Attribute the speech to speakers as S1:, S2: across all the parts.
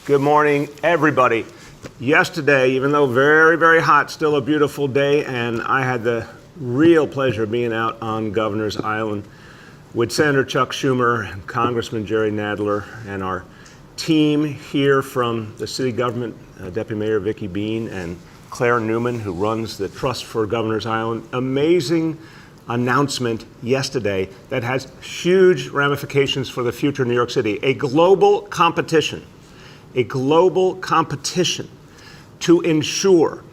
S1: Good morning, everybody. Yesterday, even though very, very hot, still a beautiful day, and I had the real pleasure of being out on Governor's Island with Senator Chuck Schumer, and Congressman Jerry Nadler, and our team here from the city government, Deputy Mayor Vicky Bean and Claire Newman, who runs the Trust for Governor's Island. Amazing announcement yesterday that has huge ramifications for the future of New York City. A global competition to ensure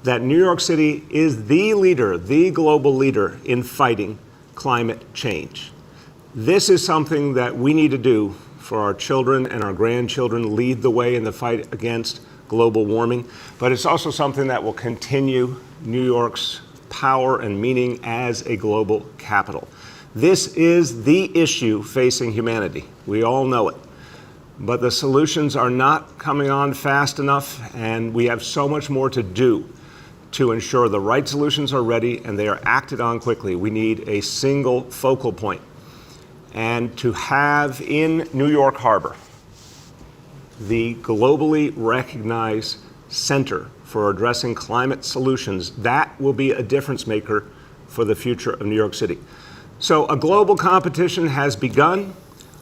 S1: that New York City is the leader, the global leader in fighting climate change. This is something that we need to do for our children and our grandchildren, lead the way in the fight against global warming. But it's also something that will continue New York's power and meaning as a global capital. This is the issue facing humanity. We all know it. But the solutions are not coming on fast enough, and we have so much more to do to ensure the right solutions are ready and they are acted on quickly. We need a single focal point. And to have in New York Harbor the globally recognized center for addressing climate solutions, that will be a difference maker for the future of New York City. So a global competition has begun,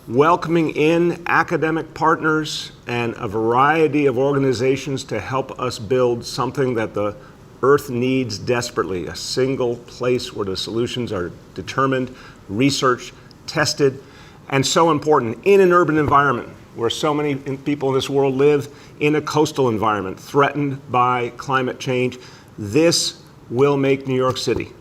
S1: welcoming in academic partners and a variety of organizations to help us build something that the Earth needs desperately, a single place where the solutions are determined, researched, tested, and so important in an urban environment where so many people in this world live, in a coastal environment threatened by climate change. This will make New York City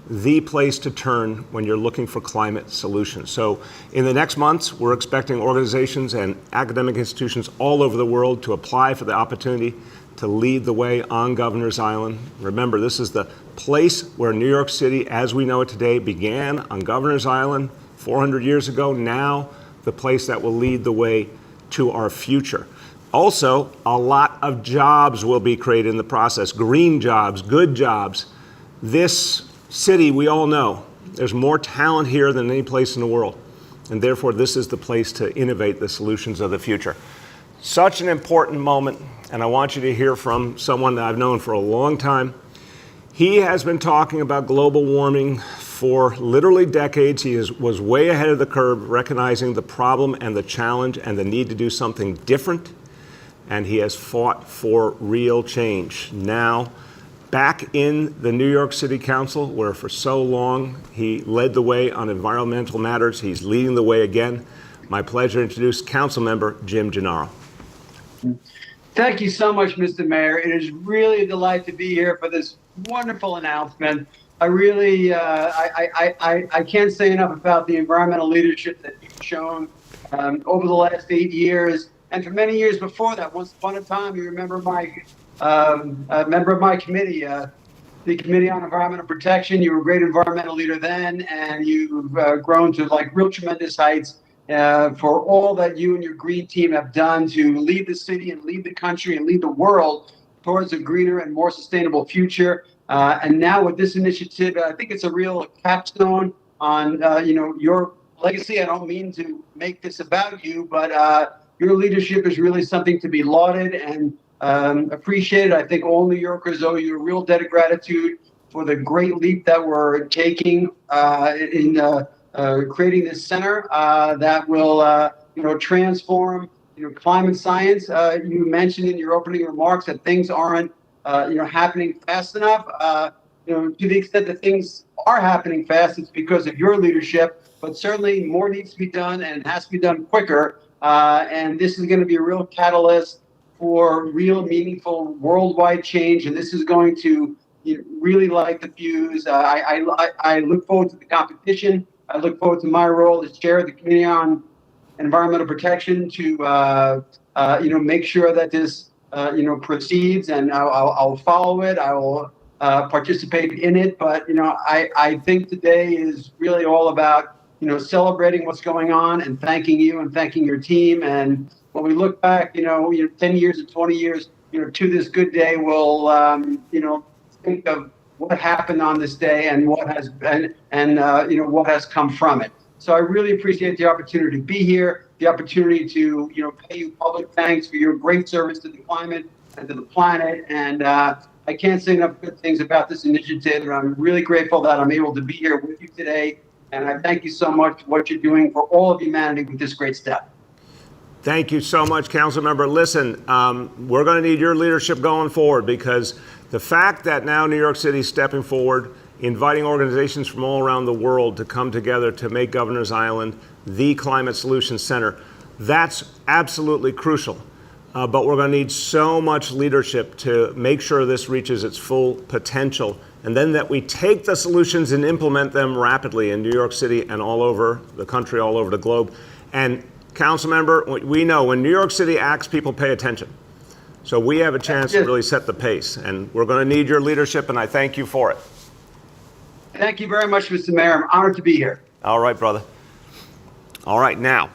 S1: the place to turn when you're looking for climate solutions. So in the next months, we're expecting organizations and academic institutions all over the world to apply for the opportunity to lead the way on Governor's Island. Remember, this is the place where New York City, as we know it today, began on Governor's Island 400 years ago. Now, the place that will lead the way to our future. Also, a lot of jobs will be created in the process, green jobs, good jobs. This city, we all know, there's more talent here than any place in the world. And therefore, this is the place to innovate the solutions of the future. Such an important moment, and I want you to hear from someone that I've known for a long time. He has been talking about global warming for literally decades. He was way ahead of the curve, recognizing the problem and the challenge and the need to do something different. And he has fought for real change. Now, back in the New York City Council, where for so long he led the way on environmental matters, he's leading the way again. My pleasure to introduce Council Member Jim Gennaro.
S2: Thank you so much, Mr. Mayor. It is really a delight to be here for this wonderful announcement. I really, I can't say enough about the environmental leadership that you've shown over the last 8 years, and for many years before that. Once upon a time, you remember a member of my committee, the Committee on Environmental Protection. You were a great environmental leader then, and you've grown to like real tremendous heights for all that you and your green team have done to lead the city and lead the country and lead the world towards a greener and more sustainable future. And now with this initiative, I think it's a real capstone on your legacy. I don't mean to make this about you, but your leadership is really something to be lauded and appreciated. I think all New Yorkers owe you a real debt of gratitude for the great leap that we're taking in creating this center that will transform climate science. You mentioned in your opening remarks that things aren't happening fast enough. To the extent that things are happening fast, it's because of your leadership, but certainly more needs to be done, and it has to be done quicker. And this is going to be a real catalyst for real meaningful worldwide change, and this is going to really light the fuse. I look forward to the competition. I look forward to my role as chair of the Committee on Environmental Protection to make sure that this proceeds, and I'll follow it. I will participate in it. But I think today is really all about celebrating what's going on and thanking you and thanking your team. And when we look back, 10 years and 20 years, to this good day, we'll think of what happened on this day and what has been and what has come from it. So I really appreciate the opportunity to be here, the opportunity to, pay you public thanks for your great service to the climate and to the planet. And I can't say enough good things about this initiative. And I'm really grateful that I'm able to be here with you today. And I thank you so much for what you're doing for all of humanity with this great step.
S1: Thank you so much, Council Member. Listen, we're going to need your leadership going forward, because the fact that now New York City is stepping forward, inviting organizations from all around the world to come together to make Governor's Island the Climate Solutions Center, that's absolutely crucial. But we're going to need so much leadership to make sure this reaches its full potential, and then that we take the solutions and implement them rapidly in New York City and all over the country, all over the globe. And Council Member, we know when New York City acts, people pay attention. So we have a chance to really set the pace, and we're going to need your leadership, and I thank you for it.
S2: Thank you very much, Mr. Mayor. I'm honored to be here.
S1: All right, brother. All right, now,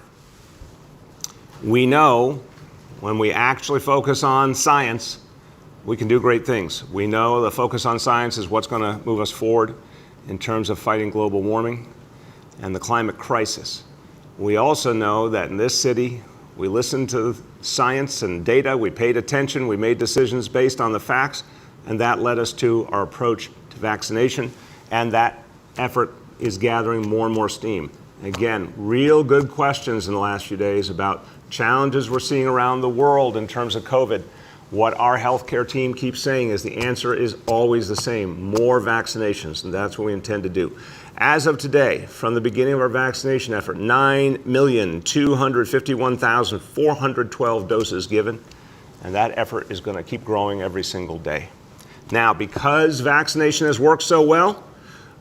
S1: we know when we actually focus on science, we can do great things. We know the focus on science is what's going to move us forward in terms of fighting global warming and the climate crisis. We also know that in this city, we listened to science and data, we paid attention, we made decisions based on the facts, and that led us to our approach to vaccination, and that effort is gathering more and more steam. Again, real good questions in the last few days about challenges we're seeing around the world in terms of COVID. What our healthcare team keeps saying is the answer is always the same: more vaccinations, and that's what we intend to do. As of today, from the beginning of our vaccination effort, 9,251,412 doses given, and that effort is going to keep growing every single day. Now, because vaccination has worked so well,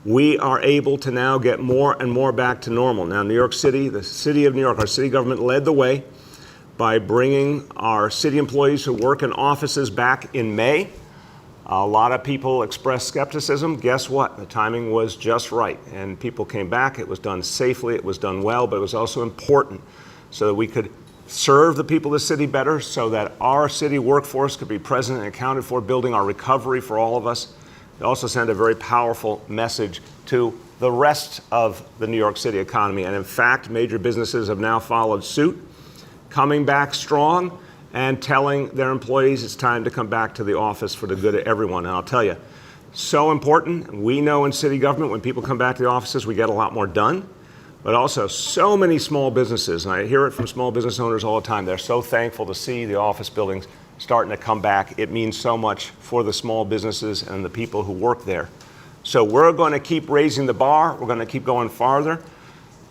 S1: we are able to now get more and more back to normal. Now, New York City, the city of New York, our city government led the way by bringing our city employees who work in offices back in May. A lot of people expressed skepticism. Guess what? The timing was just right, and people came back. It was done safely, it was done well, but it was also important so that we could serve the people of the city better, so that our city workforce could be present and accounted for, building our recovery for all of us. It also sent a very powerful message to the rest of the New York City economy. And in fact, major businesses have now followed suit, coming back strong and telling their employees it's time to come back to the office for the good of everyone. And I'll tell you, so important. We know in city government, when people come back to the offices, we get a lot more done. But also, so many small businesses, and I hear it from small business owners all the time, they're so thankful to see the office buildings starting to come back. It means so much for the small businesses and the people who work there. So we're going to keep raising the bar. We're going to keep going farther.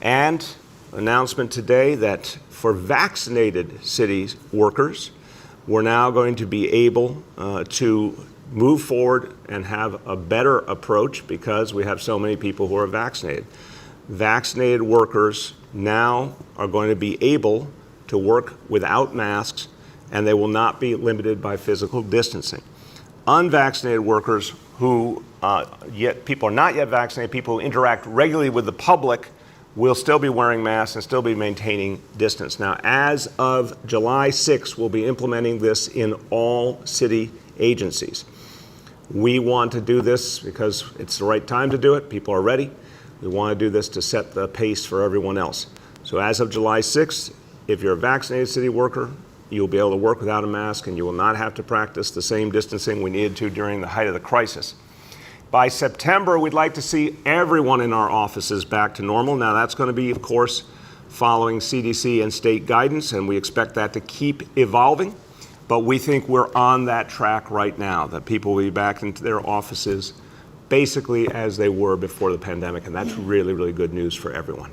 S1: And announcement today that for vaccinated city workers, we're now going to be able to move forward and have a better approach because we have so many people who are vaccinated. Vaccinated workers now are going to be able to work without masks, and they will not be limited by physical distancing. Unvaccinated workers who people are not yet vaccinated, people who interact regularly with the public, will still be wearing masks and still be maintaining distance. Now, as of July 6th, we'll be implementing this in all city agencies. We want to do this because it's the right time to do it. People are ready. We want to do this to set the pace for everyone else. So as of July 6th, if you're a vaccinated city worker, you'll be able to work without a mask, and you will not have to practice the same distancing we needed to during the height of the crisis. By September, we'd like to see everyone in our offices back to normal. Now, that's going to be, of course, following CDC and state guidance, and we expect that to keep evolving. But we think we're on that track right now, that people will be back into their offices basically as they were before the pandemic, and that's really, really good news for everyone.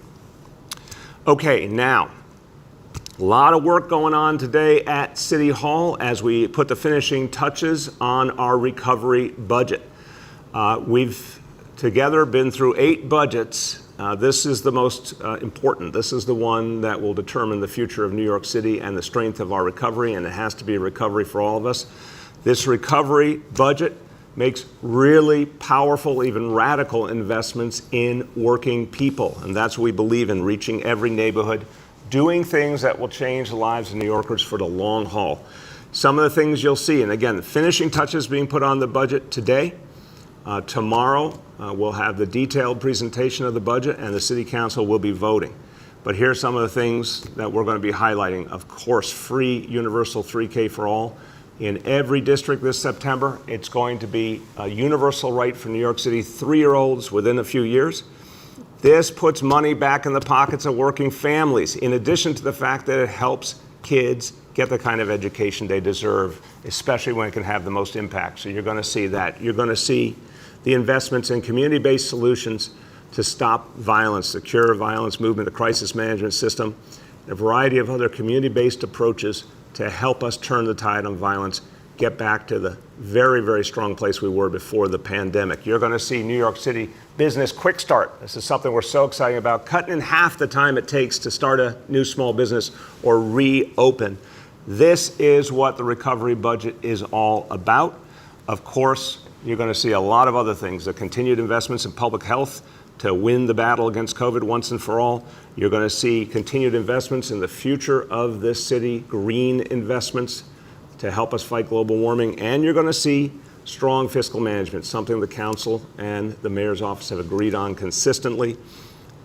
S1: Okay, now, a lot of work going on today at City Hall as we put the finishing touches on our recovery budget. We've together been through 8 budgets. This is the most important. This is the one that will determine the future of New York City and the strength of our recovery, and it has to be a recovery for all of us. This recovery budget makes really powerful, even radical investments in working people, and that's what we believe in: reaching every neighborhood, doing things that will change the lives of New Yorkers for the long haul. Some of the things you'll see, and again, the finishing touches being put on the budget today, Tomorrow, we'll have the detailed presentation of the budget, and the City Council will be voting. But here's some of the things that we're going to be highlighting. Of course, free universal 3K for all. In every district this September, it's going to be a universal right for New York City 3-year-olds within a few years. This puts money back in the pockets of working families, in addition to the fact that it helps kids get the kind of education they deserve, especially when it can have the most impact. So you're going to see that. You're going to see the investments in community-based solutions to stop violence, the Cure Violence Movement, the crisis management system, a variety of other community-based approaches to help us turn the tide on violence, get back to the very, very strong place we were before the pandemic. You're going to see New York City business quick start. This is something we're so excited about, cutting in half the time it takes to start a new small business or reopen. This is what the recovery budget is all about. Of course, you're going to see a lot of other things, the continued investments in public health to win the battle against COVID once and for all. You're going to see continued investments in the future of this city, green investments to help us fight global warming, and you're going to see strong fiscal management, something the council and the mayor's office have agreed on consistently.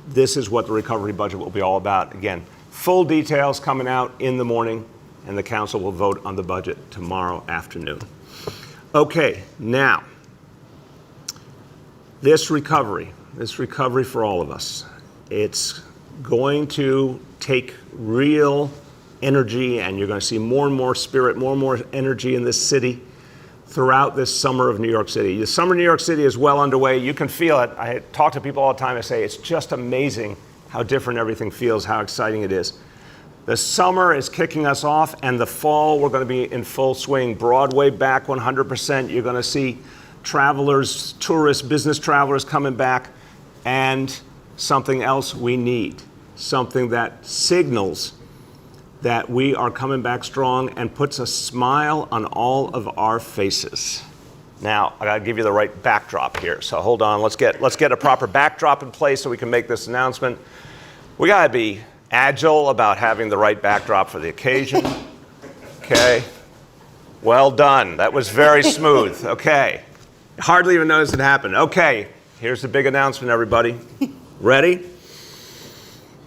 S1: This is what the recovery budget will be all about. Again, full details coming out in the morning, and the council will vote on the budget tomorrow afternoon. Okay, now, this recovery for all of us, it's going to take real energy, and you're going to see more and more spirit, more and more energy in this city throughout this summer of New York City. The summer of New York City is well underway. You can feel it. I talk to people all the time. I say, it's just amazing how different everything feels, how exciting it is. The summer is kicking us off, and the fall, we're going to be in full swing. Broadway back 100%. You're going to see travelers, tourists, business travelers coming back, and something else we need, something that signals that we are coming back strong and puts a smile on all of our faces. Now, I gotta give you the right backdrop here, so hold on, let's get a proper backdrop in place so we can make this announcement. We gotta be agile about having the right backdrop for the occasion. Okay, well done, that was very smooth, okay. Hardly even noticed it happened. Okay, here's the big announcement, everybody. Ready?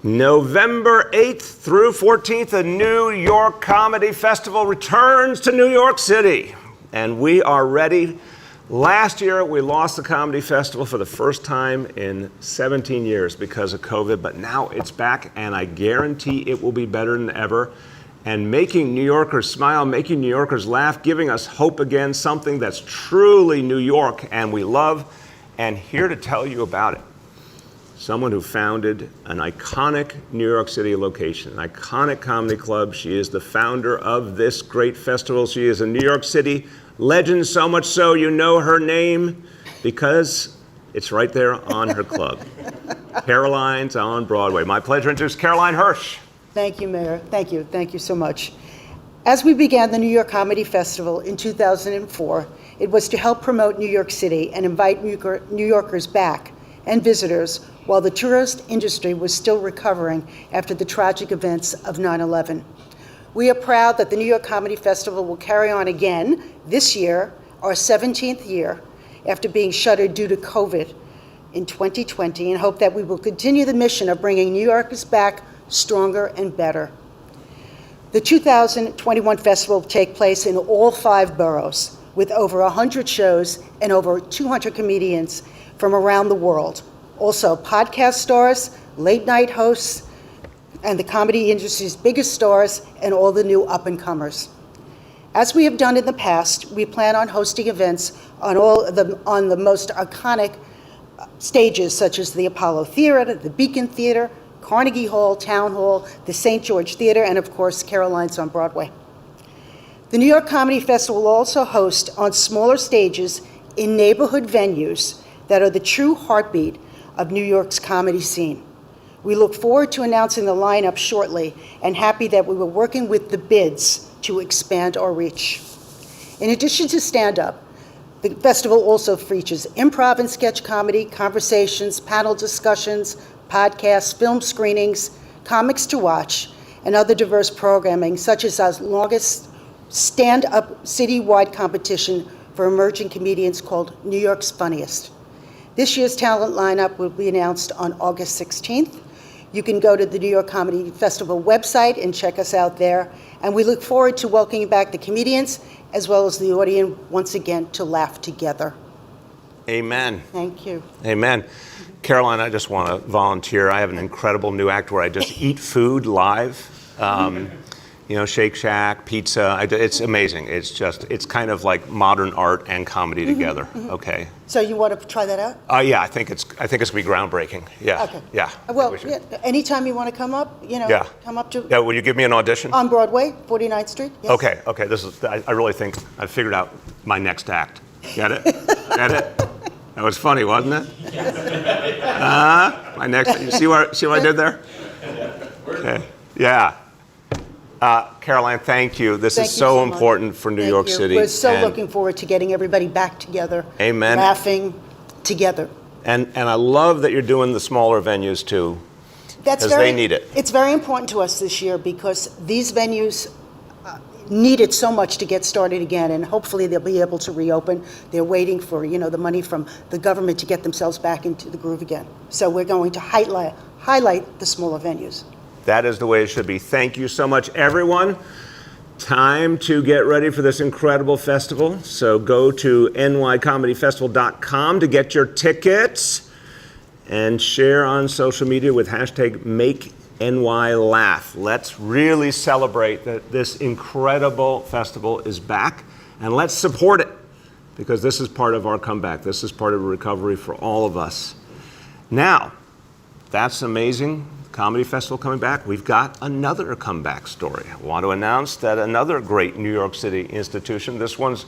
S1: November 8th through 14th, the New York Comedy Festival returns to New York City, and we are ready. Last year, we lost the Comedy Festival for the first time in 17 years because of COVID, but now it's back, and I guarantee it will be better than ever. And making New Yorkers smile, making New Yorkers laugh, giving us hope again, something that's truly New York and we love. And here to tell you about it, someone who founded an iconic New York City location, an iconic comedy club. She is the founder of this great festival. She is a New York City legend, so much so you know her name because it's right there on her club. Caroline's on Broadway. My pleasure to introduce Caroline Hirsch.
S3: Thank you, Mayor. Thank you. Thank you so much. As we began the New York Comedy Festival in 2004, it was to help promote New York City and invite New Yorkers back and visitors while the tourist industry was still recovering after the tragic events of 9/11. We are proud that the New York Comedy Festival will carry on again this year, our 17th year, after being shuttered due to COVID in 2020, and hope that we will continue the mission of bringing New Yorkers back stronger and better. The 2021 festival will take place in all 5 boroughs with over 100 shows and over 200 comedians from around the world. Also, podcast stars, late night hosts, and the comedy industry's biggest stars and all the new up-and-comers. As we have done in the past, we plan on hosting events on the most iconic stages such as the Apollo Theater, the Beacon Theater, Carnegie Hall, Town Hall, the St. George Theater, and of course, Caroline's on Broadway. The New York Comedy Festival will also host on smaller stages in neighborhood venues that are the true heartbeat of New York's comedy scene. We look forward to announcing the lineup shortly and happy that we were working with the bids to expand our reach. In addition to stand-up, the festival also features improv and sketch comedy, conversations, panel discussions, podcasts, film screenings, comics to watch, and other diverse programming, such as our longest stand-up citywide competition for for emerging comedians called New York's Funniest. This year's talent lineup will be announced on August 16th. You can go to the New York Comedy Festival website and check us out there. And we look forward to welcoming back the comedians as well as the audience once again to laugh together.
S1: Amen.
S3: Thank you.
S1: Amen. Caroline, I just want to volunteer. I have an incredible new act where I just eat food live. Shake Shack, pizza. It's amazing. It's kind of like modern art and comedy together. Okay.
S3: So you want to try that out?
S1: Yeah, I think it's gonna be groundbreaking. Yeah.
S3: Okay.
S1: Yeah.
S3: Well, yeah, anytime you want to come up,
S1: Yeah.
S3: come up to
S1: Yeah. Will you give me an audition?
S3: on Broadway, 49th Street. Yes.
S1: Okay. I really think I figured out my next act. Get it? Get it? That was funny, wasn't it? My next. You see what I did there? Okay. Yeah. Caroline, thank you. This
S3: Thank
S1: is
S3: you
S1: so
S3: so much.
S1: important for New
S3: Thank
S1: York
S3: you.
S1: City.
S3: We're so
S1: and,
S3: looking forward to getting everybody back together.
S1: Amen.
S3: Laughing together.
S1: And I love that you're doing the smaller venues too,
S3: That's
S1: because they need it.
S3: It's very important to us this year because these venues need it so much to get started again, and hopefully they'll be able to reopen. They're waiting for the money from the government to get themselves back into the groove again. So we're going to highlight the smaller venues.
S1: That is the way it should be. Thank you so much, everyone. Time to get ready for this incredible festival. So go to nycomedyfestival.com to get your tickets and share on social media with hashtag MakeNYLaugh. Let's really celebrate that this incredible festival is back, and let's support it because this is part of our comeback. This is part of a recovery for all of us. Now, that's amazing. Comedy Festival coming back. We've got another comeback story. I want to announce that another great New York City institution, this one's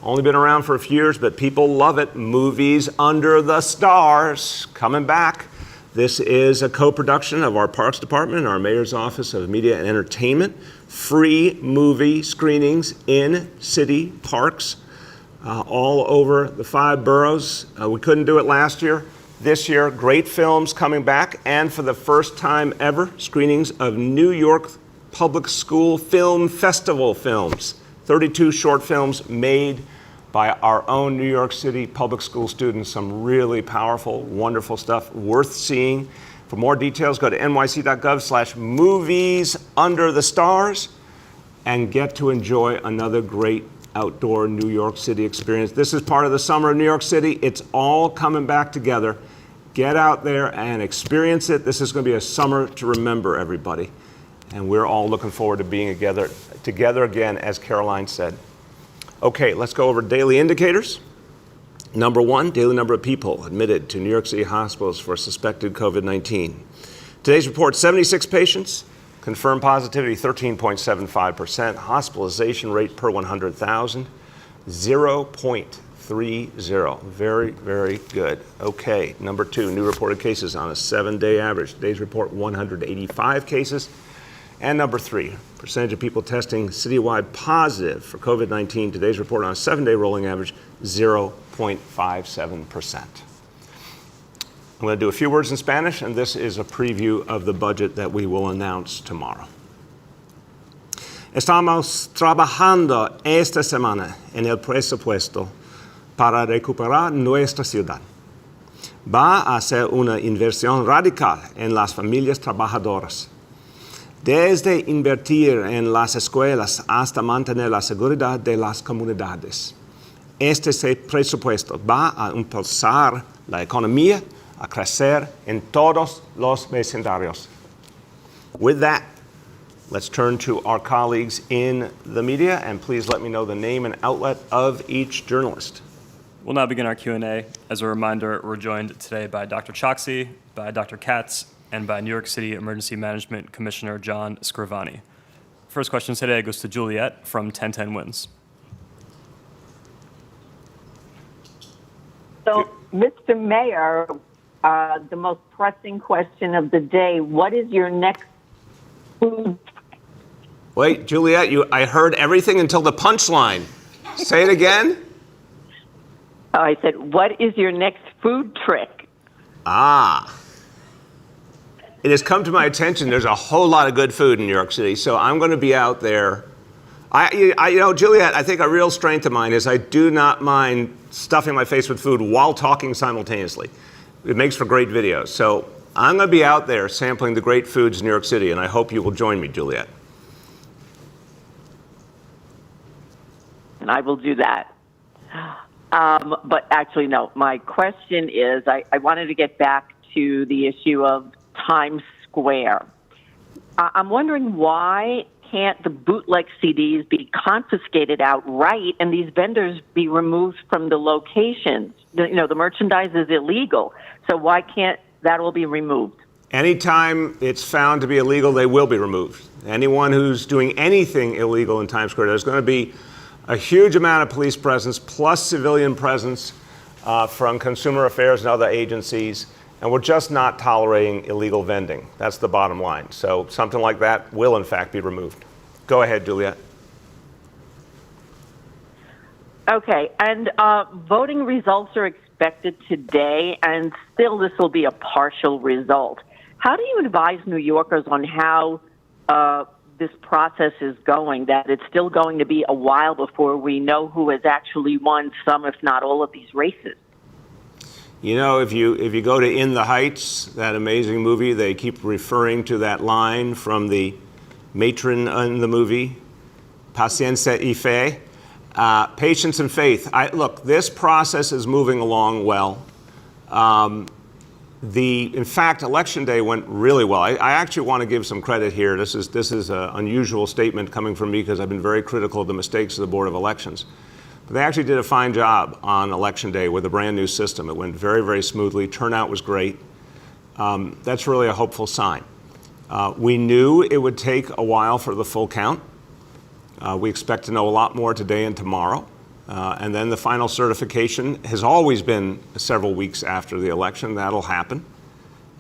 S1: only been around for a few years, but people love it, Movies Under the Stars, coming back. This is a co-production of our Parks Department and our Mayor's Office of Media and Entertainment. Free movie screenings in city parks all over the 5 boroughs. We couldn't do it last year. This year, great films coming back, and for the first time ever, screenings of New York Public School Film Festival films. 32 short films made by our own New York City public school students. Some really powerful, wonderful stuff worth seeing. For more details, go to nyc.gov/movies under the stars and get to enjoy another great outdoor New York City experience. This is part of the summer of New York City. It's all coming back together. Get out there and experience it. This is going to be a summer to remember, everybody. And we're all looking forward to being together again, as Caroline said. Okay, let's go over daily indicators. Number 1, daily number of people admitted to New York City hospitals for suspected COVID-19. Today's report, 76 patients. Confirmed positivity, 13.75%. Hospitalization rate per 100,000, 0.30. Very, very good. Okay, number 2, new reported cases on a 7-day average. Today's report, 185 cases. And number 3, percentage of people testing citywide positive for COVID-19. Today's report on a 7-day rolling average, 0.57%. I'm going to do a few words in Spanish, and this is a preview of the budget that we will announce tomorrow. Estamos trabajando esta semana en el presupuesto para recuperar nuestra ciudad. Va a ser una inversión radical en las familias trabajadoras. Desde invertir en las escuelas hasta mantener la seguridad de las comunidades. Este presupuesto va a impulsar la economía a crecer en todos los vecindarios. With that, let's turn to our colleagues in the media, and please let me know the name and outlet of each journalist.
S4: We'll now begin our Q&A. As a reminder, we're joined today by Dr. Choksi, by Dr. Katz, and by New York City Emergency Management Commissioner John Scrivani. First question today goes to Juliet from 1010 Wins.
S5: So, Mr. Mayor, the most pressing question of the day, what is your next food?
S1: Wait, Juliet, I heard everything until the punchline. Say it again.
S5: Oh, I said, what is your next food trick?
S1: It has come to my attention there's a whole lot of good food in New York City, so I'm going to be out there Juliet, I think a real strength of mine is I do not mind stuffing my face with food while talking simultaneously. It makes for great videos. So I'm going to be out there sampling the great foods in New York City, and I hope you will join me, Juliet.
S5: And I will do that. But actually, no. My question is, I wanted to get back to the issue of Times Square. I'm wondering, why can't the bootleg CDs be confiscated outright and these vendors be removed from the locations? The merchandise is illegal, so why can't that all be removed?
S1: Anytime it's found to be illegal, they will be removed. Anyone who's doing anything illegal in Times Square, there's going to be a huge amount of police presence plus civilian presence from consumer affairs and other agencies, and we're just not tolerating illegal vending. That's the bottom line. So something like that will in fact be removed. Go ahead, Juliet.
S5: Okay, and voting results are expected today, and still this will be a partial result. How do you advise New Yorkers on how this process is going, that it's still going to be a while before we know who has actually won some, if not all, of these races?
S1: If you go to In the Heights, that amazing movie, they keep referring to that line from the matron in the movie, Paciencia y fe, patience and faith. Look, this process is moving along well. In fact, Election Day went really well. I actually want to give some credit here. This is an unusual statement coming from me because I've been very critical of the mistakes of the Board of Elections. But they actually did a fine job on Election Day with a brand new system. It went very, very smoothly. Turnout was great. That's really a hopeful sign. We knew it would take a while for the full count. We expect to know a lot more today and tomorrow. And then the final certification has always been several weeks after the election. That'll happen.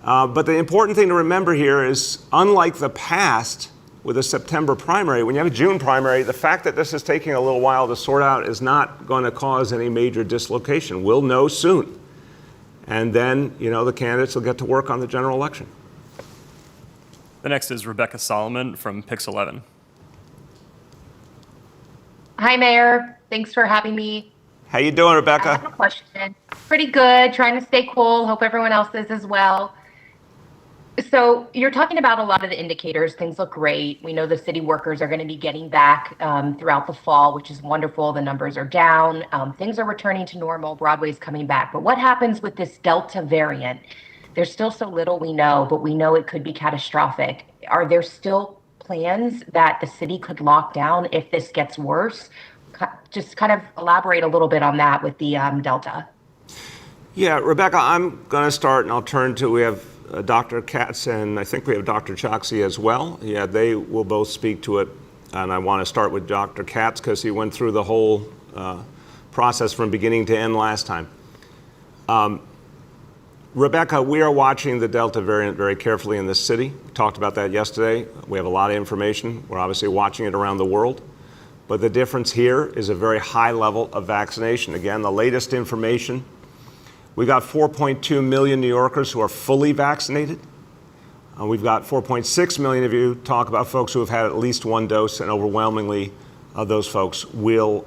S1: But the important thing to remember here is, unlike the past with a September primary, when you have a June primary, the fact that this is taking a little while to sort out is not going to cause any major dislocation. We'll know soon. And then, the candidates will get to work on the general election.
S4: The next is Rebecca Solomon from Pix 11.
S6: Hi, Mayor. Thanks for having me.
S1: How you doing,
S6: I
S1: Rebecca?
S6: have a question. Pretty good. Trying to stay cool. Hope everyone else is as well. So you're talking about a lot of the indicators. Things look great. We know the city workers are going to be getting back throughout the fall, which is wonderful. The numbers are down. Things are returning to normal. Broadway's coming back. But what happens with this Delta variant? There's still so little we know, but we know it could be catastrophic. Are there still plans that the city could lock down if this gets worse? Just kind of elaborate a little bit on that with the Delta.
S1: Yeah, Rebecca, I'm going to start, and I'll turn to, we have Dr. Katz, and I think we have Dr. Choksi as well. Yeah, they will both speak to it. And I want to start with Dr. Katz because he went through the whole process from beginning to end last time. Rebecca, we are watching the Delta variant very carefully in this city. We talked about that yesterday. We have a lot of information. We're obviously watching it around the world. But the difference here is a very high level of vaccination. Again, the latest information, we got 4.2 million New Yorkers who are fully vaccinated. We've got 4.6 million of you talk about folks who have had at least one dose, and overwhelmingly those folks will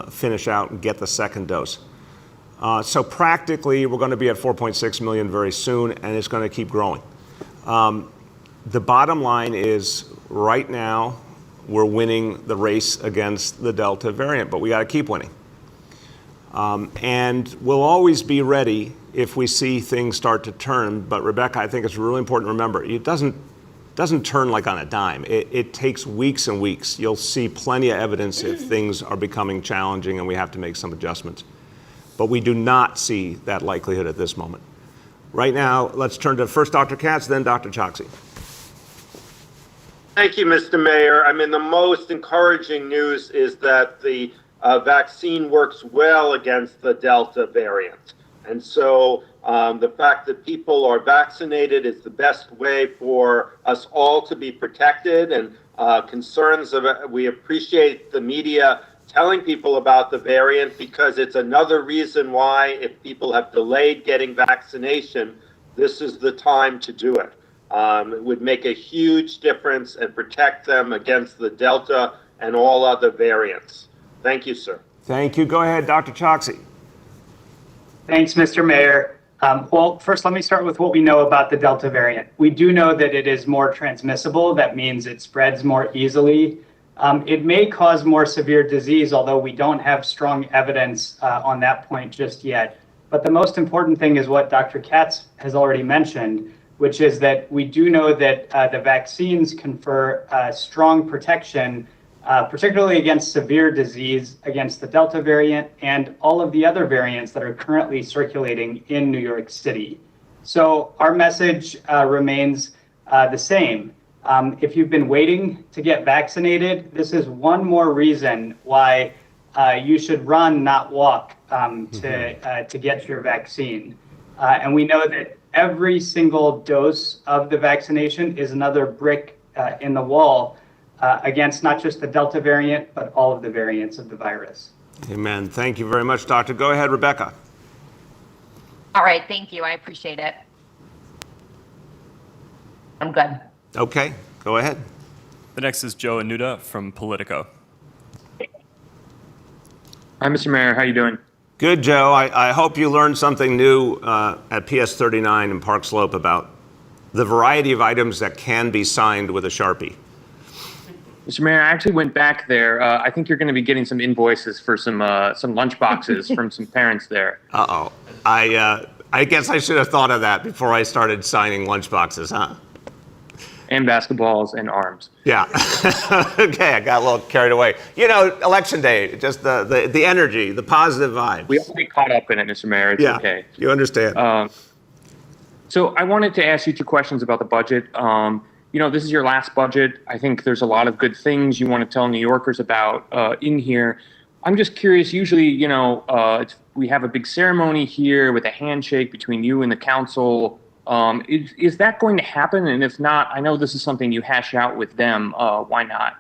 S1: finish out and get the second dose. So practically, we're going to be at 4.6 million very soon, and it's going to keep growing. The bottom line is, right now, we're winning the race against the Delta variant, but we got to keep winning. And we'll always be ready if we see things start to turn. But Rebecca, I think it's really important to remember, it doesn't turn like on a dime. It takes weeks and weeks. You'll see plenty of evidence if things are becoming challenging and we have to make some adjustments. But we do not see that likelihood at this moment. Right now, let's turn to first Dr. Katz, then Dr. Choksi.
S7: Thank you, Mr. Mayor. I mean, the most encouraging news is that the vaccine works well against the Delta variant. And so the fact that people are vaccinated is the best way for us all to be protected. And concerns of we appreciate the media telling people about the variant, because it's another reason why, if people have delayed getting vaccination, this is the time to do it. It would make a huge difference and protect them against the Delta and all other variants. Thank you, sir.
S1: Thank you. Go ahead, Dr. Choksi.
S8: Thanks, Mr. Mayor. Well, first, let me start with what we know about the Delta variant. We do know that it is more transmissible. That means it spreads more easily. It may cause more severe disease, although we don't have strong evidence on that point just yet. But the most important thing is what Dr. Katz has already mentioned, which is that we do know that the vaccines confer strong protection, particularly against severe disease, against the Delta variant and all of the other variants that are currently circulating in New York City. So our message remains the same. If you've been waiting to get vaccinated, this is one more reason why you should run, not walk, to get your vaccine. And we know that every single dose of the vaccination is another brick in the wall against not just the Delta variant, but all of the variants of the virus.
S1: Amen. Thank you very much, Doctor. Go ahead, Rebecca.
S6: All right, thank you. I appreciate it. I'm good.
S1: Okay, go ahead.
S4: The next is Joe Anuda from Politico.
S9: Hi, Mr. Mayor. How you doing?
S1: Good, Joe. I hope you learned something new at PS 39 in Park Slope about the variety of items that can be signed with a Sharpie.
S9: Mr. Mayor, I actually went back there. I think you're going to be getting some invoices for some lunch boxes from some parents there.
S1: Uh-oh. I guess I should have thought of that before I started signing lunch boxes, huh?
S9: And basketballs and arms.
S1: Yeah. Okay, I got a little carried away. You know, election day, just the energy, the positive vibes.
S9: We all get caught up in it, Mr. Mayor. It's
S1: yeah,
S9: okay.
S1: You understand.
S9: So I wanted to ask you two questions about the budget. You know, this is your last budget. I think there's a lot of good things you want to tell New Yorkers about in here. I'm just curious, usually, you know, we have a big ceremony here with a handshake between you and the council. Is that going to happen? And if not, I know this is something you hash out with them. Why not?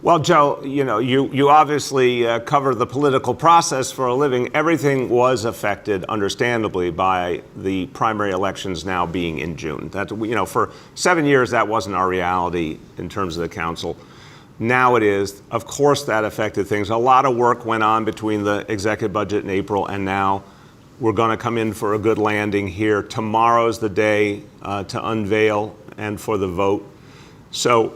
S1: Well, Joe, you know, you obviously cover the political process for a living. Everything was affected, understandably, by the primary elections now being in June. That, you know, for 7 years, that wasn't our reality in terms of the council. Now it is. Of course, that affected things. A lot of work went on between the executive budget in April and now. We're going to come in for a good landing here. Tomorrow's the day to unveil and for the vote. So,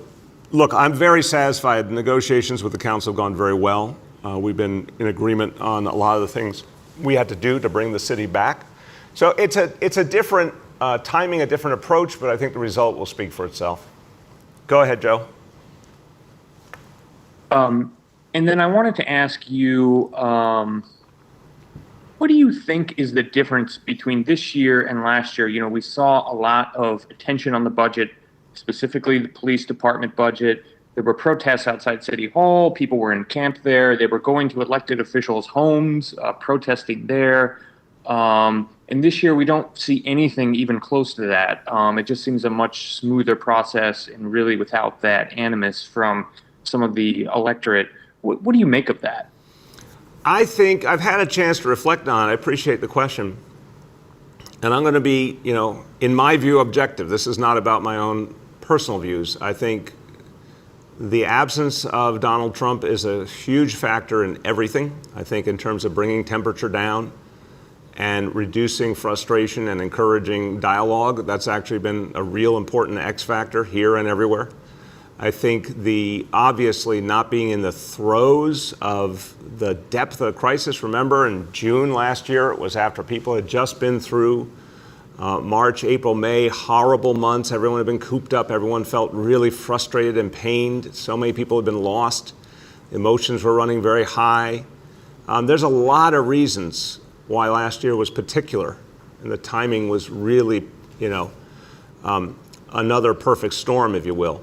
S1: look, I'm very satisfied. The negotiations with the council have gone very well. We've been in agreement on a lot of the things we had to do to bring the city back. So it's a different timing, a different approach, but I think the result will speak for itself. Go ahead, Joe.
S9: And then I wanted to ask you, what do you think is the difference between this year and last year? You know, we saw a lot of attention on the budget, specifically the police department budget. There were protests outside City Hall. People were in camp there. They were going to elected officials' homes, protesting there. And this year, we don't see anything even close to that. It just seems a much smoother process and really without that animus from some of the electorate. What do you make of that?
S1: I think I've had a chance to reflect on it. I appreciate the question. And I'm going to be, you know, in my view, objective. This is not about my own personal views. I think the absence of Donald Trump is a huge factor in everything. I think in terms of bringing temperature down and reducing frustration and encouraging dialogue, that's actually been a real important X factor here and everywhere. I think the obviously not being in the throes of the depth of the crisis. Remember, in June last year, it was after people had just been through March, April, May, horrible months. Everyone had been cooped up. Everyone felt really frustrated and pained. So many people had been lost. Emotions were running very high. There's a lot of reasons why last year was particular, and the timing was really, you know, another perfect storm, if you will.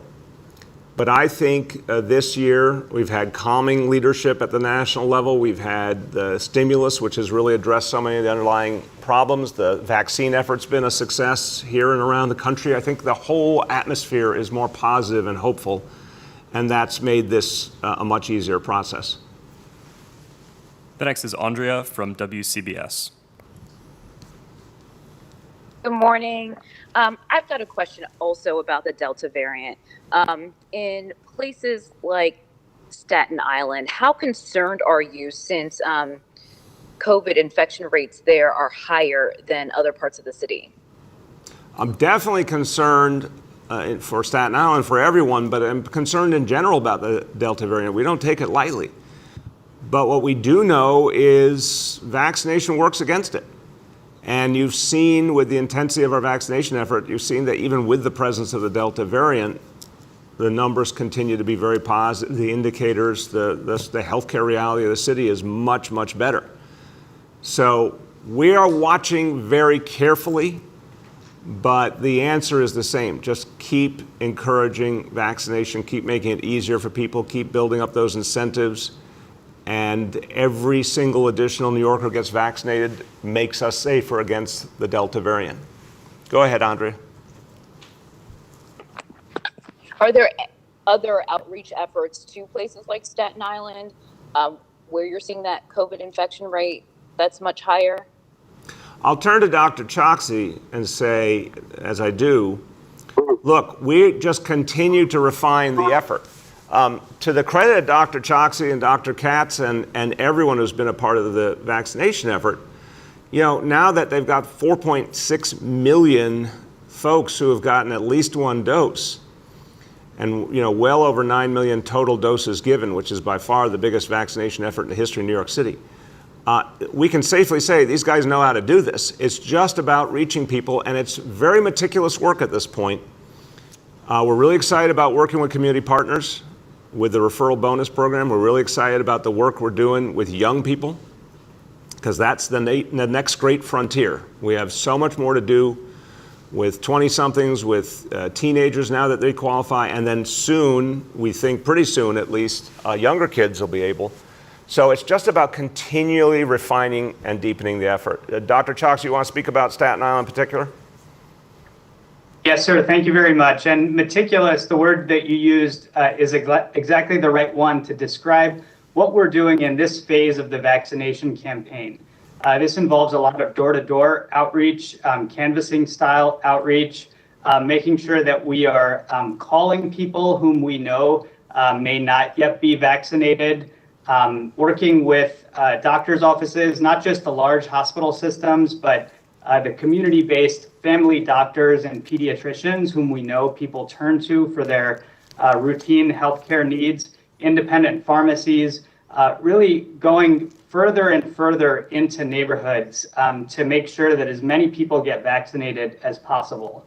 S1: But I think this year we've had calming leadership at the national level. We've had the stimulus, which has really addressed so many of the underlying problems. The vaccine effort's been a success here and around the country. I think the whole atmosphere is more positive and hopeful, and that's made this a much easier process.
S4: The next is Andrea from WCBS.
S10: Good morning. I've got a question also about the Delta variant. In places like Staten Island. How concerned are you since COVID infection rates there are higher than other parts of the city?
S1: I'm definitely concerned for Staten Island, for everyone, but I'm concerned in general about the Delta variant. We don't take it lightly. But what we do know is vaccination works against it. And you've seen with the intensity of our vaccination effort, you've seen that even with the presence of the Delta variant, the numbers continue to be very positive. The indicators, the healthcare reality of the city is much, much better. So we are watching very carefully, but the answer is the same. Just keep encouraging vaccination, keep making it easier for people, keep building up those incentives. And every single additional New Yorker who gets vaccinated makes us safer against the Delta variant. Go ahead, Andrea.
S10: Are there other outreach efforts to places like Staten Island where you're seeing that COVID infection rate that's much higher?
S1: I'll turn to Dr. Choksi and say, as I do, look, we just continue to refine the effort. To the credit of Dr. Choksi and Dr. Katz and everyone who's been a part of the vaccination effort, now that they've got 4.6 million folks who have gotten at least one dose, and well over 9 million total doses given, which is by far the biggest vaccination effort in the history of New York City, we can safely say these guys know how to do this. It's just about reaching people, and it's very meticulous work at this point. We're really excited about working with community partners with the referral bonus program. We're really excited about the work we're doing with young people, because that's the next great frontier. We have so much more to do with 20-somethings, with teenagers now that they qualify, and then soon, we think pretty soon at least, younger kids will be able. So it's just about continually refining and deepening the effort. Dr. Choksi, you want to speak about Staten Island in particular?
S8: Yes, sir. Thank you very much. And meticulous, the word that you used is exactly the right one to describe what we're doing in this phase of the vaccination campaign. This involves a lot of door-to-door outreach, canvassing style outreach, making sure that we are calling people whom we know may not yet be vaccinated, working with doctors' offices, not just the large hospital systems, but the community-based family doctors and pediatricians whom we know people turn to for their routine healthcare needs, independent pharmacies, really going further and further into neighborhoods to make sure that as many people get vaccinated as possible.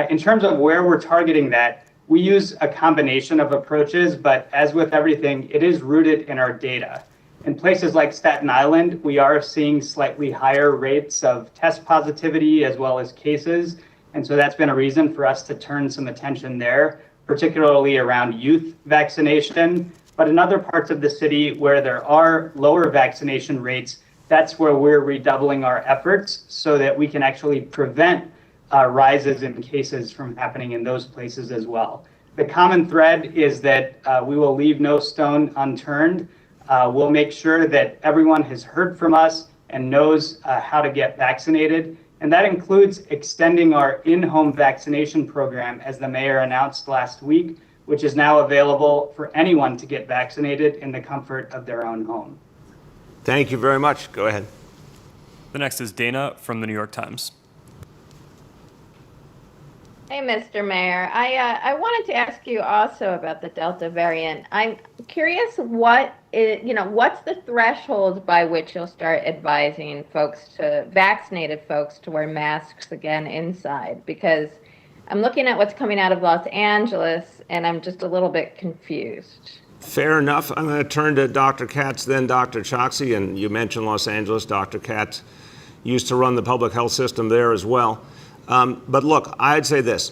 S8: In terms of where we're targeting that, we use a combination of approaches, but as with everything, it is rooted in our data. In places like Staten Island, we are seeing slightly higher rates of test positivity as well as cases. And so that's been a reason for us to turn some attention there, particularly around youth vaccination. But in other parts of the city where there are lower vaccination rates, that's where we're redoubling our efforts so that we can actually prevent rises in cases from happening in those places as well. The common thread is that we will leave no stone unturned. We'll make sure that everyone has heard from us and knows how to get vaccinated. And that includes extending our in-home vaccination program, as the mayor announced last week, which is now available for anyone to get vaccinated in the comfort of their own home.
S1: Thank you very much. Go ahead.
S4: The next is Dana from the New York Times.
S11: Hey, Mr. Mayor. I wanted to ask you also about the Delta variant. I'm curious what's the threshold by which you'll start advising vaccinated folks to wear masks again inside? Because I'm looking at what's coming out of Los Angeles and I'm just a little bit confused.
S1: Fair enough. I'm going to turn to Dr. Katz, then Dr. Choksi, and you mentioned Los Angeles. Dr. Katz used to run the public health system there as well. But look, I'd say this.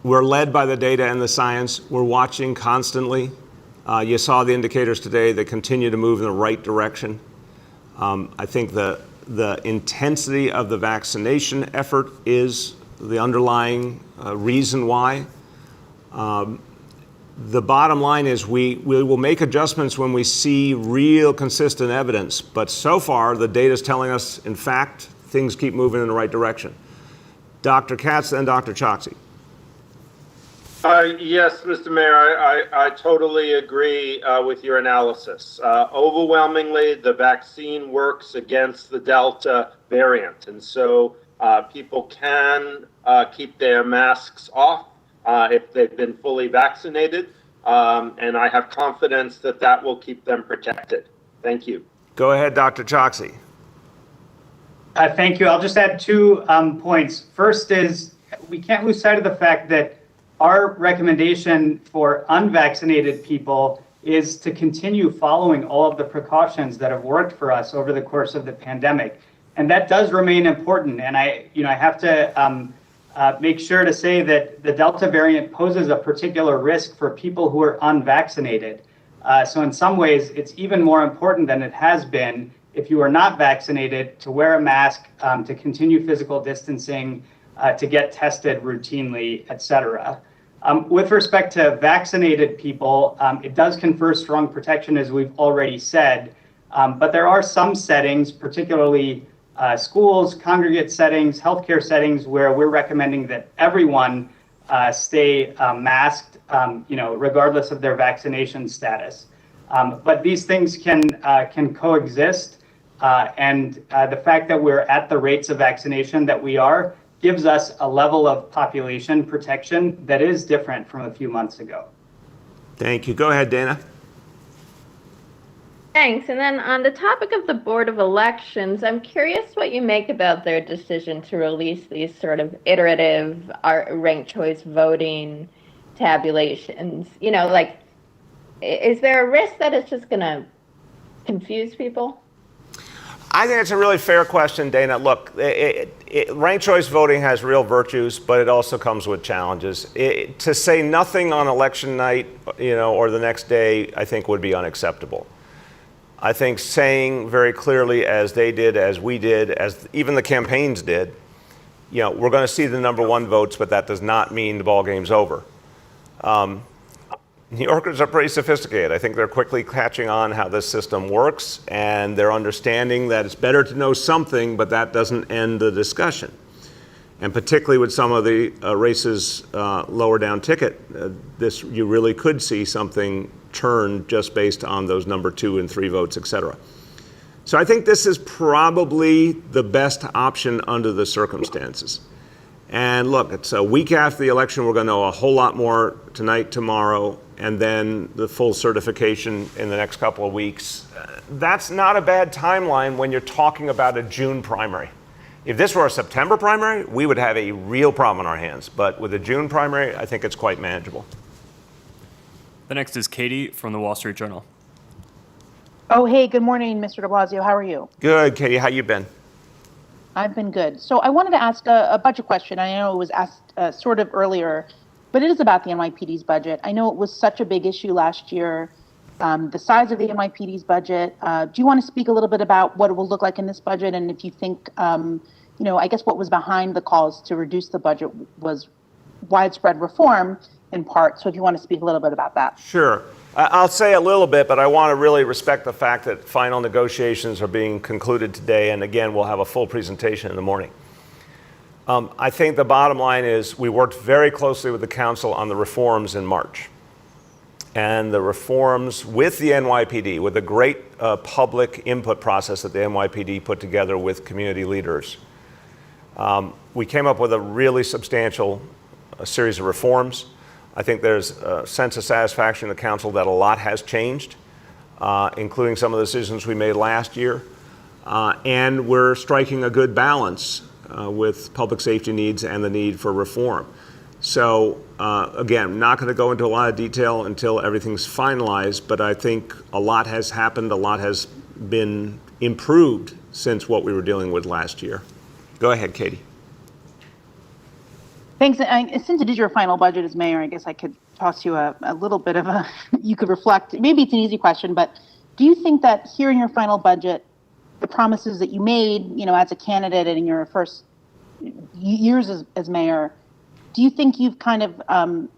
S1: We're led by the data and the science. We're watching constantly. You saw the indicators today that continue to move in the right direction. I think the intensity of the vaccination effort is the underlying reason why. The bottom line is we will make adjustments when we see real consistent evidence. But so far, the data is telling us, in fact, things keep moving in the right direction. Dr. Katz, then Dr. Choksi.
S7: Yes, Mr. Mayor, I totally agree with your analysis. Overwhelmingly, the vaccine works against the Delta variant, and so people can keep their masks off if they've been fully vaccinated, and I have confidence that that will keep them protected. Thank you.
S1: Go ahead, Dr. Choksi.
S8: Thank you. I'll just add 2 points. First is we can't lose sight of the fact that our recommendation for unvaccinated people is to continue following all of the precautions that have worked for us over the course of the pandemic. And that does remain important. And I have to make sure to say that the Delta variant poses a particular risk for people who are unvaccinated. So in some ways, it's even more important than it has been if you are not vaccinated to wear a mask, to continue physical distancing, to get tested routinely, et cetera. With respect to vaccinated people, it does confer strong protection, as we've already said, but there are some settings, particularly schools, congregate settings, healthcare settings, where we're recommending that everyone stay masked, regardless of their vaccination status. But these things can coexist, and the fact that we're at the rates of vaccination that we are gives us a level of population protection that is different from a few months ago.
S1: Thank you. Go ahead, Dana.
S11: Thanks. And then on the topic of the Board of Elections, I'm curious what you make about their decision to release these sort of iterative ranked choice voting tabulations. Is there a risk that it's just going to confuse people?
S1: I think it's a really fair question, Dana. Look, ranked choice voting has real virtues, but it also comes with challenges. To say nothing on election night, or the next day, I think would be unacceptable. I think saying very clearly, as they did, as we did, as even the campaigns did, we're going to see the number 1 votes, but that does not mean the ball game's over. New Yorkers are pretty sophisticated. I think they're quickly catching on how this system works, and they're understanding that it's better to know something, but that doesn't end the discussion. And particularly with some of the races lower down ticket, you really could see something turn just based on those number 2 and 3 votes, et cetera. So I think this is probably the best option under the circumstances. And look, it's a week after the election. We're going to know a whole lot more tonight, tomorrow, and then the full certification in the next couple of weeks. That's not a bad timeline when you're talking about a June primary. If this were a September primary, we would have a real problem on our hands. But with a June primary, I think it's quite manageable.
S4: The next is Katie from the Wall Street Journal.
S12: Oh, hey, good morning, Mr. de Blasio. How are you?
S1: Good, Katie. How you been?
S12: I've been good. So I wanted to ask a budget question. I know it was asked sort of earlier, but it is about the NYPD's budget. I know it was such a big issue last year, the size of the NYPD's budget. Do you want to speak a little bit about what it will look like in this budget? And if you think, I guess what was behind the calls to reduce the budget was widespread reform in part. So if you want to speak a little bit about that.
S1: Sure. I'll say a little bit, but I want to really respect the fact that final negotiations are being concluded today. And again, we'll have a full presentation in the morning. I think the bottom line is we worked very closely with the council on the reforms in March. And the reforms with the NYPD, with a great public input process that the NYPD put together with community leaders, we came up with a really substantial series of reforms. I think there's a sense of satisfaction in the council that a lot has changed, including some of the decisions we made last year. And we're striking a good balance with public safety needs and the need for reform. So again, not going to go into a lot of detail until everything's finalized, but I think a lot has happened, a lot has been improved since what we were dealing with last year. Go ahead, Katie.
S12: Thanks. Since it is your final budget as mayor, I guess I could toss you a little bit of you could reflect. Maybe it's an easy question, but do you think that here in your final budget, the promises that you made, as a candidate and in your first years as mayor, do you think you've kind of,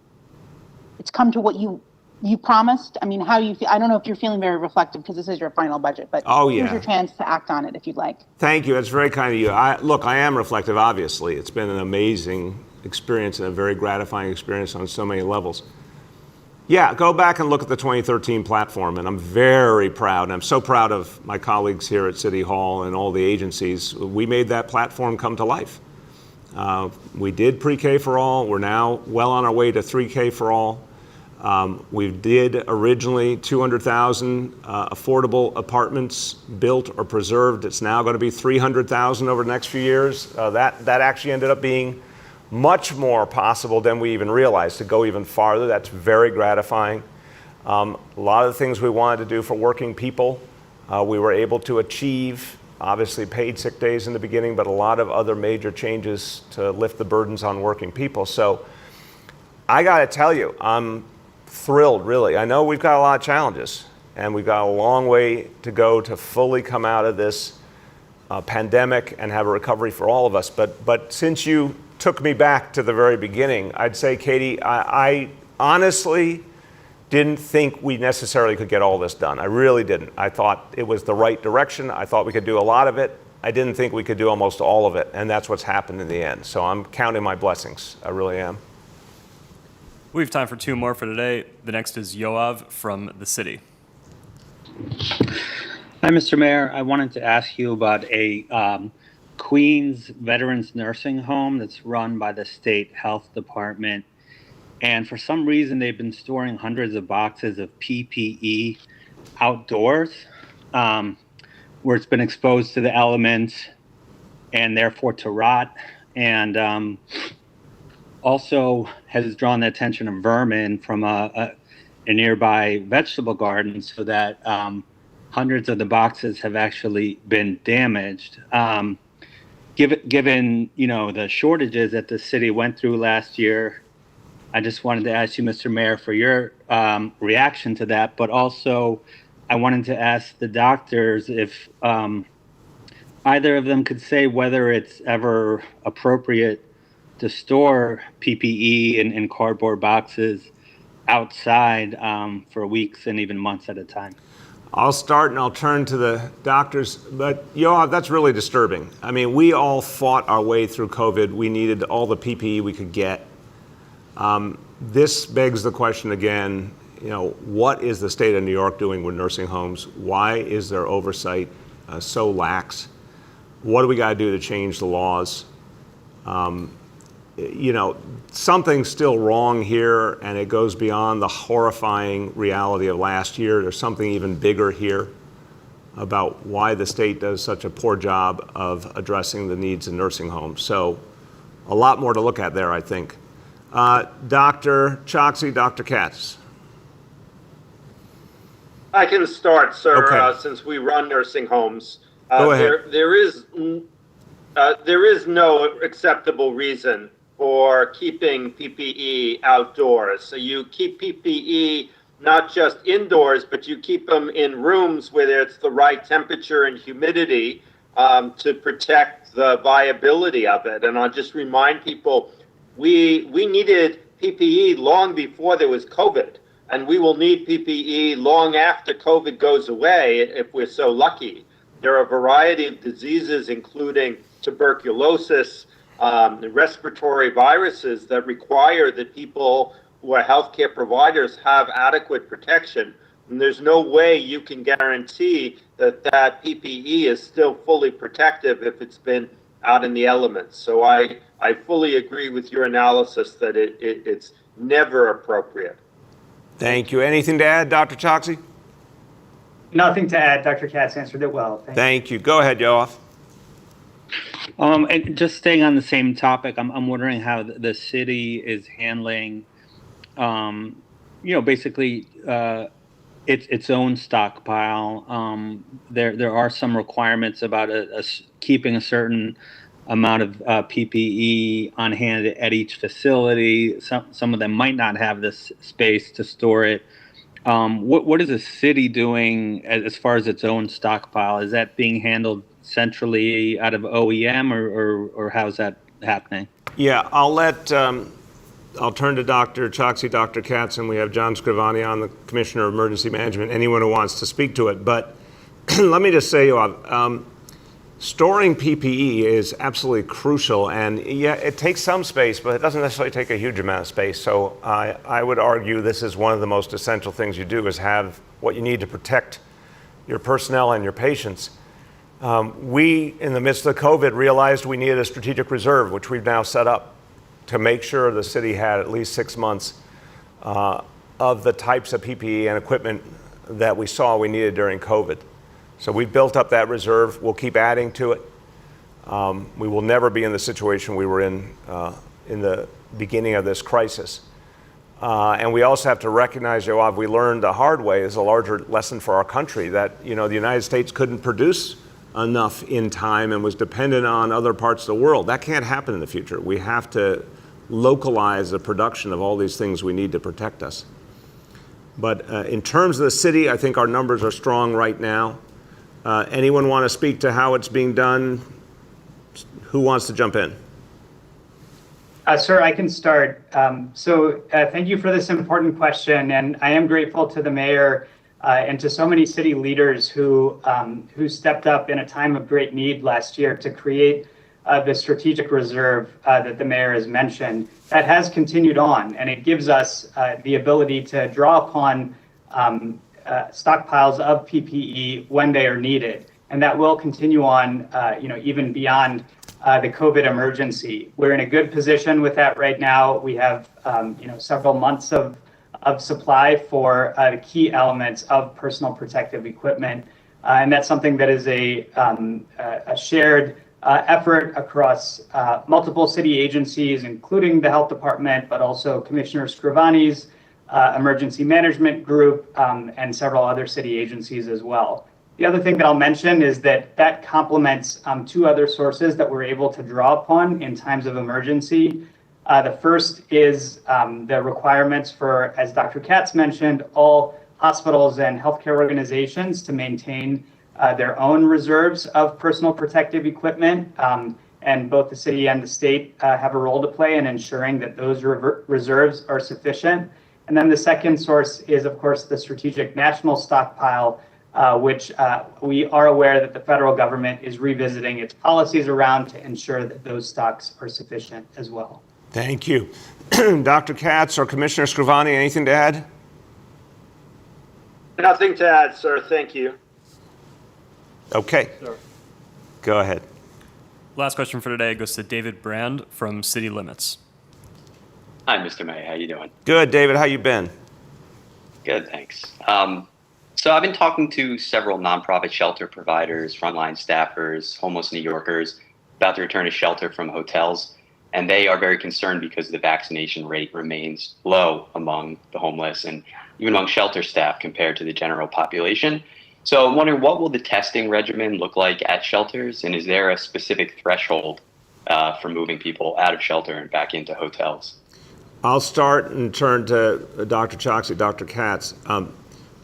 S12: it's come to what you promised? I mean, how do you feel? I don't know if you're feeling very reflective because this is your final budget, but here's your chance to act on it if you'd like.
S1: Thank you. That's very kind of you. Look, I am reflective, obviously. It's been an amazing experience and a very gratifying experience on so many levels. Yeah, go back and look at the 2013 platform, and I'm very proud, and I'm so proud of my colleagues here at City Hall and all the agencies. We made that platform come to life. We did pre-K for all. We're now well on our way to 3K for all. We did originally 200,000 affordable apartments built or preserved. It's now going to be 300,000 over the next few years. That actually ended up being much more possible than we even realized, to go even farther. That's very gratifying. A lot of the things we wanted to do for working people, we were able to achieve. Obviously paid sick days in the beginning, but a lot of other major changes to lift the burdens on working people. So I got to tell you, I'm thrilled, really. I know we've got a lot of challenges, and we've got a long way to go to fully come out of this pandemic and have a recovery for all of us. But since you took me back to the very beginning, I'd say, Katie, I honestly didn't think we necessarily could get all this done. I really didn't. I thought it was the right direction. I thought we could do a lot of it. I didn't think we could do almost all of it, and that's what's happened in the end. So I'm counting my blessings. I really am.
S4: We have time for two more for today. The next is Yoav from the city.
S13: Hi, Mr. Mayor. I wanted to ask you about a Queens Veterans Nursing Home that's run by the state health department. And for some reason, they've been storing hundreds of boxes of PPE outdoors, where it's been exposed to the elements and therefore to rot. And also has drawn the attention of vermin from a nearby vegetable garden, so that hundreds of the boxes have actually been damaged. Given the shortages that the city went through last year, I just wanted to ask you, Mr. Mayor, for your reaction to that, but also I wanted to ask the doctors if either of them could say whether it's ever appropriate to store PPE in cardboard boxes outside for weeks and even months at a time.
S1: I'll start and I'll turn to the doctors, but Yoav, that's really disturbing. I mean, we all fought our way through COVID. We needed all the PPE we could get. This begs the question again, what is the state of New York doing with nursing homes? Why is their oversight so lax? What do we got to do to change the laws? Something's still wrong here, and it goes beyond the horrifying reality of last year. There's something even bigger here about why the state does such a poor job of addressing the needs in nursing homes. So a lot more to look at there, I think. Dr. Choksi, Dr. Katz.
S7: I can start, sir,
S1: Okay.
S7: since we run nursing homes.
S1: Go ahead.
S7: There is no acceptable reason for keeping PPE outdoors. So you keep PPE not just indoors, but you keep them in rooms where it's the right temperature and humidity to protect the viability of it. And I'll just remind people, we needed PPE long before there was COVID, and we will need PPE long after COVID goes away if we're so lucky. There are a variety of diseases, including tuberculosis, respiratory viruses, that require that people who are healthcare providers have adequate protection. And there's no way you can guarantee that that PPE is still fully protective if it's been out in the elements. So I fully agree with your analysis that it's never appropriate.
S1: Thank you. Anything to add, Dr. Choksi?
S8: Nothing to add. Dr. Katz answered it well.
S1: Thank you. Go ahead, Yoav.
S13: And just staying on the same topic, I'm wondering how the city is handling, basically its own stockpile. There are some requirements about keeping a certain amount of PPE on hand at each facility. Some of them might not have this space to store it. What is the city doing as far as its own stockpile? Is that being handled centrally out of OEM, or how's that happening?
S1: Yeah, I'll turn to Dr. Choksi, Dr. Katz, and we have John Scrivani on, the Commissioner of Emergency Management, anyone who wants to speak to it. But let me just say, Storing PPE is absolutely crucial, and yeah, it takes some space, but it doesn't necessarily take a huge amount of space. So I would argue this is one of the most essential things you do, is have what you need to protect your personnel and your patients. We, in the midst of COVID, realized we needed a strategic reserve, which we've now set up to make sure the city had at least 6 months of the types of PPE and equipment that we saw we needed during COVID. So we built up that reserve. We'll keep adding to it. We will never be in the situation we were in the beginning of this crisis. And we also have to recognize, Yoav, we learned the hard way, is a larger lesson for our country, that the United States couldn't produce enough in time and was dependent on other parts of the world. That can't happen in the future. We have to localize the production of all these things we need to protect us. But in terms of the city, I think our numbers are strong right now. Anyone want to speak to how it's being done? Who wants to jump in?
S8: Sir, I can start. Thank you for this important question, and I am grateful to the mayor and to so many city leaders who stepped up in a time of great need last year to create the strategic reserve that the mayor has mentioned. That has continued on, and it gives us the ability to draw upon stockpiles of PPE when they are needed, and that will continue on, even beyond the COVID emergency. We're in a good position with that right now. We have, several months of supply for the key elements of personal protective equipment, and that's something that is a shared effort across multiple city agencies, including the health department, but also Commissioner Scrivani's emergency management group, and several other city agencies as well. The other thing that I'll mention is that complements two other sources that we're able to draw upon in times of emergency. The first is the requirements for, as Dr. Katz mentioned, all hospitals and healthcare organizations to maintain their own reserves of personal protective equipment. And both the city and the state have a role to play in ensuring that those reserves are sufficient. And then the second source is, of course, the strategic national stockpile, which we are aware that the federal government is revisiting its policies around to ensure that those stocks are sufficient as well.
S1: Thank you. Dr. Katz or Commissioner Scrivani, anything to add?
S7: Nothing to add, sir. Thank you.
S1: Okay.
S7: Sure.
S1: Go ahead.
S4: Last question for today goes to David Brand from City Limits.
S14: Hi, Mr. May. How you doing?
S1: Good, David. How you been?
S14: Good, thanks. So I've been talking to several nonprofit shelter providers, frontline staffers, homeless New Yorkers about the return to shelter from hotels, and they are very concerned because the vaccination rate remains low among the homeless and even among shelter staff compared to the general population. So I'm wondering, what will the testing regimen look like at shelters, and is there a specific threshold for moving people out of shelter and back into hotels?
S1: I'll start and turn to Dr. Choksi, Dr. Katz.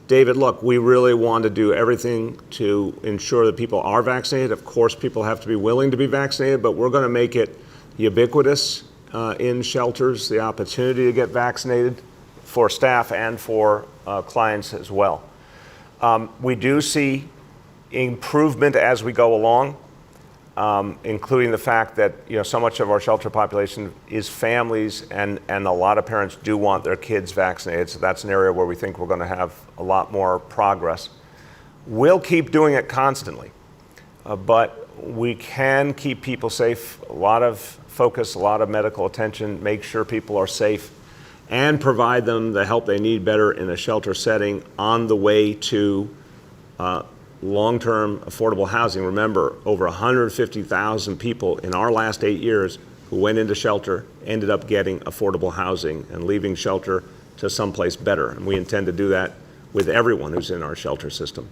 S1: David, look, we really want to do everything to ensure that people are vaccinated. Of course, people have to be willing to be vaccinated, but we're going to make it ubiquitous in shelters, the opportunity to get vaccinated for staff and for clients as well. We do see improvement as we go along, including the fact that so much of our shelter population is families, and a lot of parents do want their kids vaccinated. So that's an area where we think we're going to have a lot more progress. We'll keep doing it constantly, but we can keep people safe. A lot of focus, a lot of medical attention, make sure people are safe, and provide them the help they need better in a shelter setting on the way to long-term affordable housing. Remember, over 150,000 people in our last 8 years who went into shelter ended up getting affordable housing and leaving shelter to someplace better. And we intend to do that with everyone who's in our shelter system.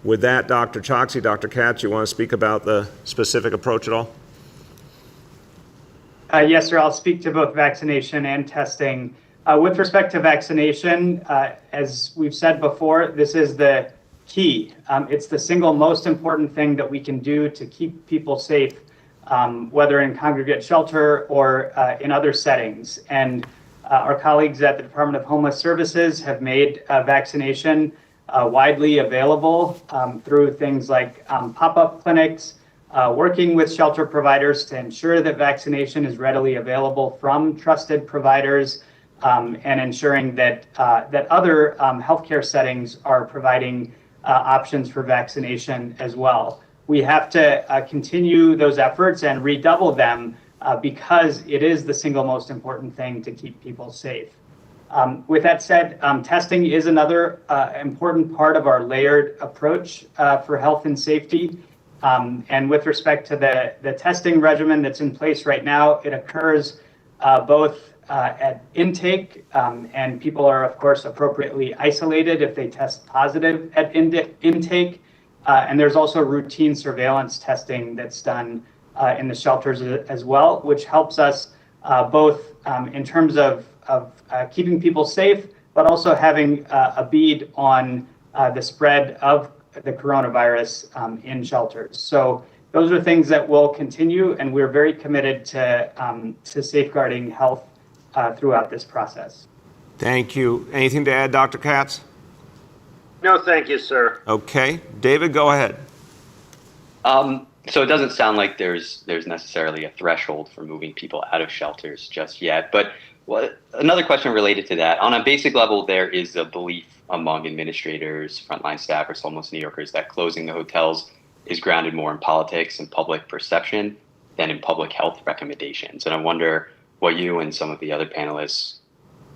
S1: With that, Dr. Choksi, Dr. Katz, you want to speak about the specific approach at all?
S8: Yes, sir. I'll speak to both vaccination and testing. With respect to vaccination, as we've said before, this is the key. It's the single most important thing that we can do to keep people safe, whether in congregate shelter or in other settings. And our colleagues at the Department of Homeless Services have made vaccination widely available through things like pop-up clinics, working with shelter providers to ensure that vaccination is readily available from trusted providers, and ensuring that other healthcare settings are providing options for vaccination as well. We have to continue those efforts and redouble them because it is the single most important thing to keep people safe. With that said, testing is another important part of our layered approach for health and safety. And with respect to the testing regimen that's in place right now, it occurs both at intake, and people are, of course, appropriately isolated if they test positive at intake. And there's also routine surveillance testing that's done in the shelters as well, which helps us both in terms of keeping people safe, but also having a bead on the spread of the coronavirus in shelters. So those are things that will continue, and we're very committed to safeguarding health throughout this process.
S1: Thank you. Anything to add, Dr. Katz?
S7: No, thank you, sir.
S1: Okay. David, go ahead.
S14: So it doesn't sound like there's necessarily a threshold for moving people out of shelters just yet. But another question related to that, on a basic level, there is a belief among administrators, frontline staffers, homeless New Yorkers that closing the hotels is grounded more in politics and public perception than in public health recommendations. And I wonder what you and some of the other panelists,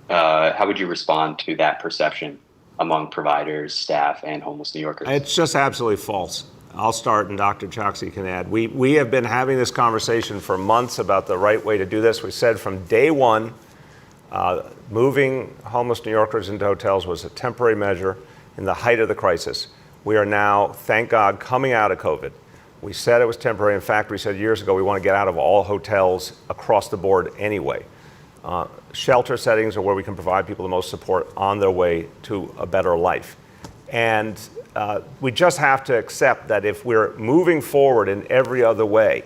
S14: how would you respond to that perception among providers, staff, and homeless New Yorkers?
S1: It's just absolutely false. I'll start and Dr. Choksi can add. We have been having this conversation for months about the right way to do this. We said from day one, moving homeless New Yorkers into hotels was a temporary measure in the height of the crisis. We are now, thank God, coming out of COVID. We said it was temporary. In fact, we said years ago we want to get out of all hotels across the board anyway. Shelter settings are where we can provide people the most support on their way to a better life. And we just have to accept that if we're moving forward in every other way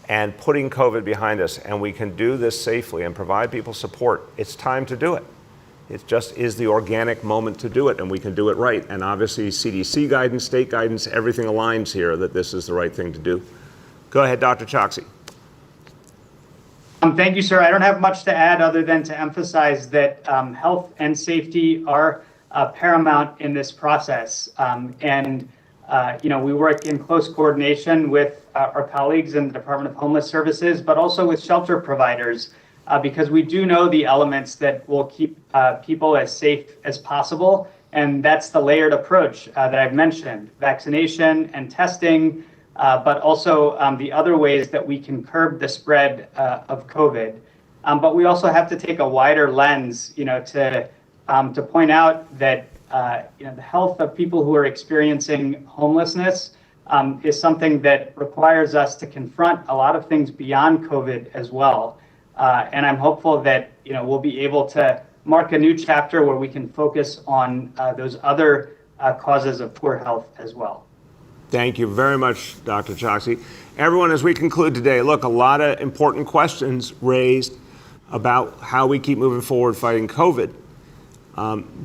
S1: and putting COVID behind us, and we can do this safely and provide people support, it's time to do it. It just is the organic moment to do it, and we can do it right. And obviously CDC guidance, state guidance, everything aligns here that this is the right thing to do. Go ahead, Dr. Choksi.
S8: Thank you, sir. I don't have much to add other than to emphasize that health and safety are paramount in this process. We work in close coordination with our colleagues in the Department of Homeless Services, but also with shelter providers, because we do know the elements that will keep people as safe as possible. And that's the layered approach that I've mentioned, vaccination and testing, but also the other ways that we can curb the spread of COVID. But we also have to take a wider lens, to point out that the health of people who are experiencing homelessness is something that requires us to confront a lot of things beyond COVID as well. And I'm hopeful that we'll be able to mark a new chapter where we can focus on those other causes of poor health as well.
S1: Thank you very much, Dr. Choksi. Everyone, as we conclude today, look, a lot of important questions raised about how we keep moving forward fighting COVID.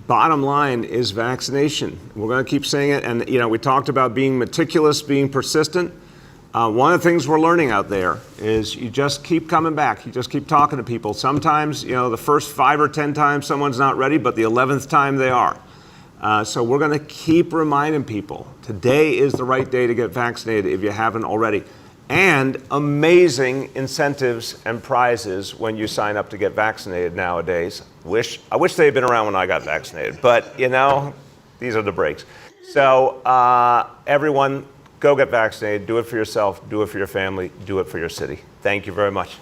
S1: Bottom line is vaccination. We're going to keep saying it. And, we talked about being meticulous, being persistent. One of the things we're learning out there is you just keep coming back. You just keep talking to people. Sometimes, the first 5 or 10 times someone's not ready, but the 11th time they are. So we're going to keep reminding people today is the right day to get vaccinated if you haven't already. And amazing incentives and prizes when you sign up to get vaccinated nowadays. I wish they had been around when I got vaccinated, but these are the breaks. So everyone, go get vaccinated. Do it for yourself. Do it for your family. Do it for your city. Thank you very much.